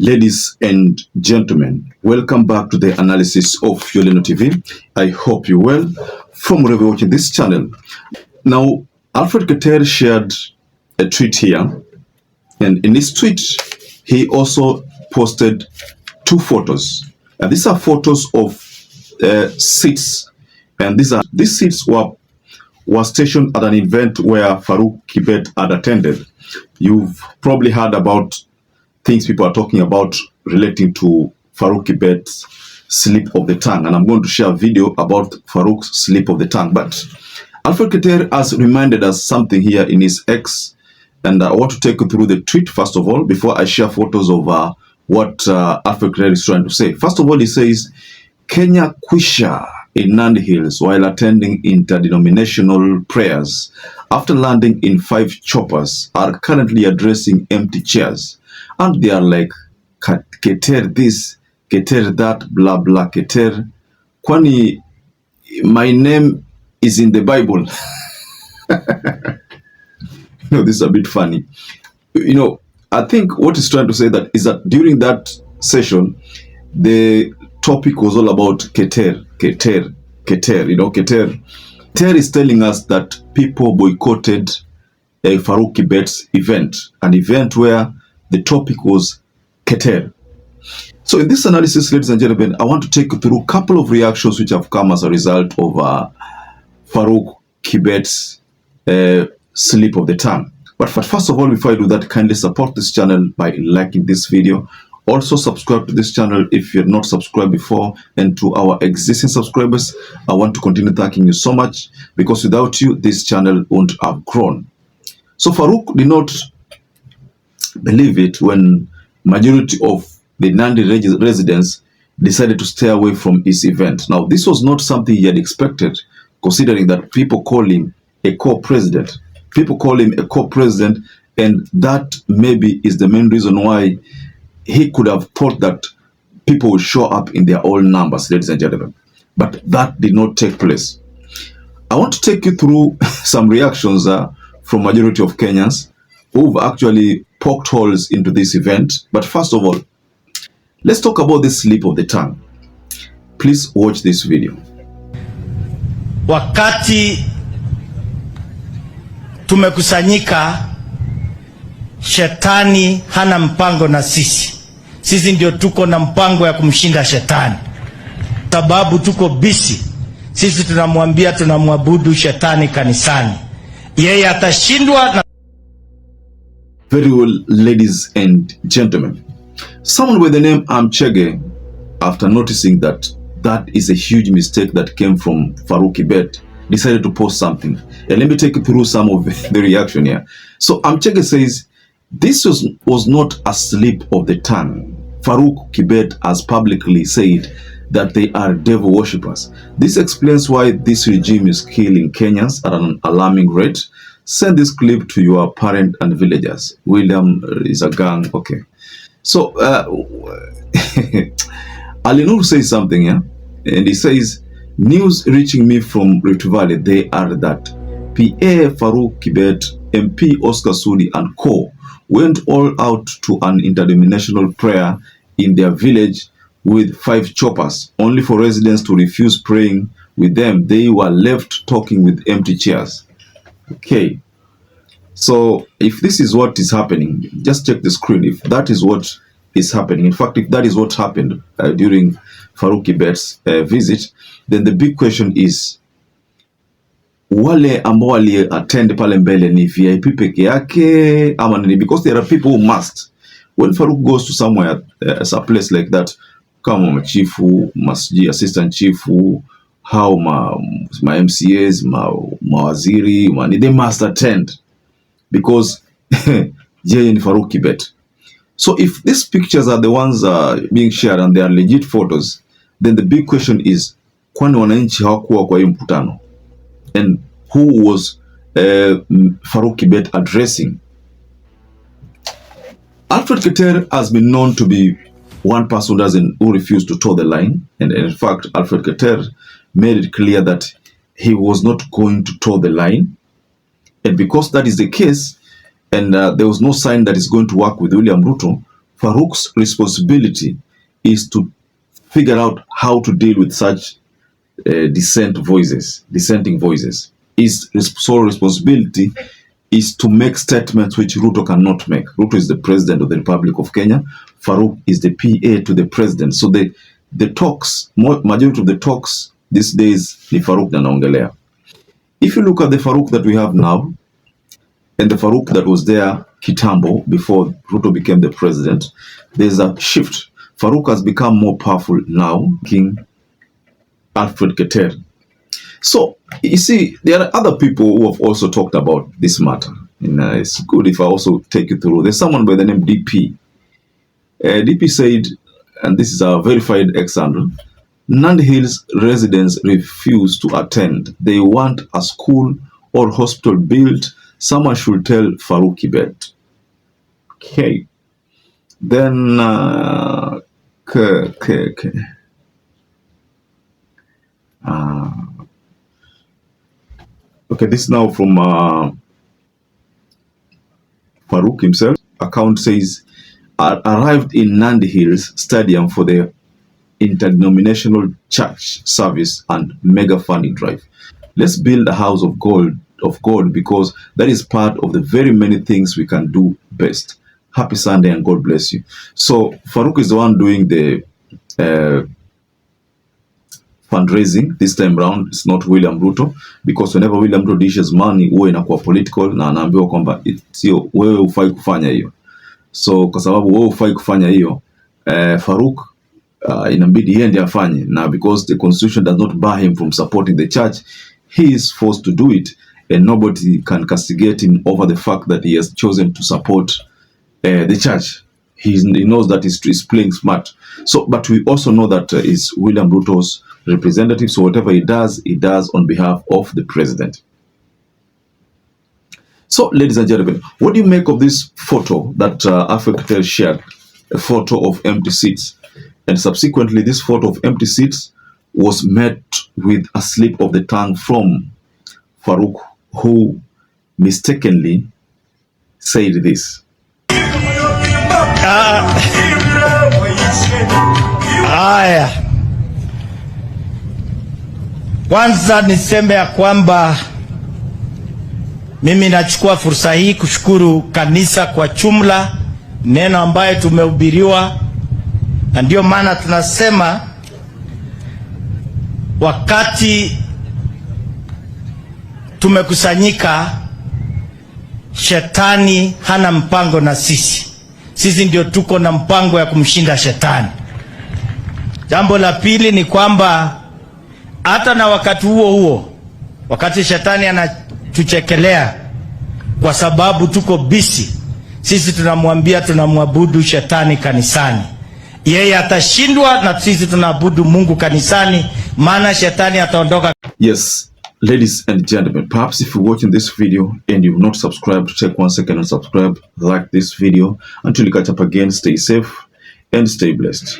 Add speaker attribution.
Speaker 1: Ladies and gentlemen, welcome back to the analysis of YOLENO TV. I hope you're well from wherever you're watching this channel. Now, Alfred Keter shared a tweet here, and in this tweet, he also posted two photos. And these are photos of seats, and these seats were stationed at an event where Farouk Kibet had attended. You've probably heard about things people are talking about relating to Farouk Kibet's slip of the tongue, and I'm going to share a video about Farouk's slip of the tongue. But Alfred Keter has reminded us something here in his X, and I want to take you through the tweet first of all before I share photos of what Alfred Keter is trying to say. First of all, he says, Kenya Kwisha in Nandi Hills while attending interdenominational prayers after landing in 5 choppers are currently addressing empty chairs. And they are like, Keter this, Keter that, blah, blah, Keter. Kwani, my name is in the Bible. This is a bit funny. I think what he's trying to say is that during that session, the topic was all about Keter. Keter. Keter is telling us that people boycotted a Farouk Kibet's event, an event where the topic was Keter. So in this analysis, ladies and gentlemen, I want to take you through a couple of reactions which have come as a result of Farouk Kibet's slip of the tongue. But first of all, before I do that, kindly support this channel by liking this video. Also subscribe to this channel if you're not subscribed before, and to our existing subscribers, I want to continue thanking you so much, because without you, this channel won't have grown. So Farouk did not believe it when majority of the Nandi residents decided to stay away from his event. Now, this was not something he had expected, considering that people call him a co-president. And that maybe is the main reason why he could have thought that people would show up in their own numbers, ladies and gentlemen. But that did not take place. I want to take you through some reactions from majority of Kenyans who've actually poked holes into this event. But first of all, let's talk about the slip of the tongue. Please watch this video.
Speaker 2: Wakati tumekusanyika, shetani hana mpango na sisi. Sisi ndio tuko na mpango ya kumshinda shetani. Sababu tuko busy. Sisi tunamwambia tunamwabudu shetani kanisani. Yeye atashindwa na...
Speaker 1: Very well, ladies and gentlemen. Someone with the name Amchege, after noticing that is a huge mistake that came from Farouk Kibet, decided to post something. And let me take you through some of the reaction here. So Amchege says, this was not a slip of the tongue. Farouk Kibet has publicly said that they are devil worshippers. This explains why this regime is killing Kenyans at an alarming rate. Send this clip to your parent and villagers. William is a gang. Okay. So, Alinur says something here, and he says, news reaching me from Rift Valley, they are that PA Farouk Kibet, MP Oscar Sudi and co went all out to an interdenominational prayer in their village with 5 choppers, only for residents to refuse praying with them. They were left talking with empty chairs. Okay, so if this is what is happening, just check the screen. If that is what is happening, in fact, if that is what happened during Farouk Kibet's visit, then the big question is, wale ambao wali attend pale mbele ni VIP peke yake ama nini? Because there are people who must. When Farouk goes to somewhere, as a place like that, kama machifu, masji, assistant chifu, how my MCAs, mawaziri, they must attend, because yeye ni Farouk Kibet. So if these pictures are the ones being shared and they are legit photos, then the big question is, kwani wananchi hawakuwa kwa hiyo mkutano? And who was Farouk Kibet addressing? Alfred Keter has been known to be one person who refused to toe the line, and in fact, Alfred Keter made it clear that he was not going to toe the line. And because that is the case, and there was no sign that he's going to work with William Ruto, Farouk's responsibility is to figure out how to deal with such dissenting voices. His sole responsibility is to make statements which Ruto cannot make. Ruto is the president of the Republic of Kenya. Farouk is the PA to the president. So the talks, majority of the talks these days, ni Farouk na naongelea. If you look at the Farouk that we have now, and the Farouk that was there kitambo before Ruto became the president, there's a shift. Farouk has become more powerful now, King Alfred Keter. So, you see, there are other people who have also talked about this matter. And it's good if I also take you through. There's someone by the name DP. DP said, and this is a verified example, Nandi Hills residents refuse to attend. They want a school or hospital built. Someone should tell Farouk Kibet. Okay. Then, okay, this now from Farouk himself. Account says, arrived in Nandi Hills Stadium for the interdenominational church service and mega funding drive. Let's build a house of God because that is part of the very many things we can do best. Happy Sunday and God bless you. So Farouk is the one doing the fundraising this time round. It's not William Ruto, because whenever William Ruto dishes money huwa inakuwa political na anaambiwa kwamba sio wewe hufai kufanya hiyo. So kwa sababu wewe hufai kufanya hiyo, Farouk inabidi yeye ndiye afanye, na because the constitution does not bar him from supporting the church, he is forced to do it, and nobody can castigate him over the fact that he has chosen to support the church. He knows that he's playing smart. So, but we also know that it's William Ruto's representative, so whatever he does on behalf of the president. So, ladies and gentlemen, what do you make of this photo that Africa shared, a photo of empty seats? And subsequently, this photo of empty seats was met with a slip of the tongue from Farouk, who mistakenly said this.
Speaker 2: Haya, kwanza niseme ya kwamba mimi nachukua fursa hii kushukuru kanisa kwa jumla, neno ambaye tumehubiriwa, na ndio maana tunasema wakati tumekusanyika, shetani hana mpango na sisi. Sisi ndio tuko na mpango ya kumshinda shetani. Jambo la pili ni kwamba hata na wakati huo wakati shetani anatuchekelea kwa sababu tuko busy, sisi tunamwambia tunamwabudu shetani kanisani. Yeye atashindwa na sisi tunaabudu Mungu kanisani, maana shetani ataondoka.
Speaker 1: Yes, ladies and gentlemen, perhaps if you're watching this video and you've not subscribed, take 1 second and subscribe, like this video. Until you catch up again, stay safe and stay blessed.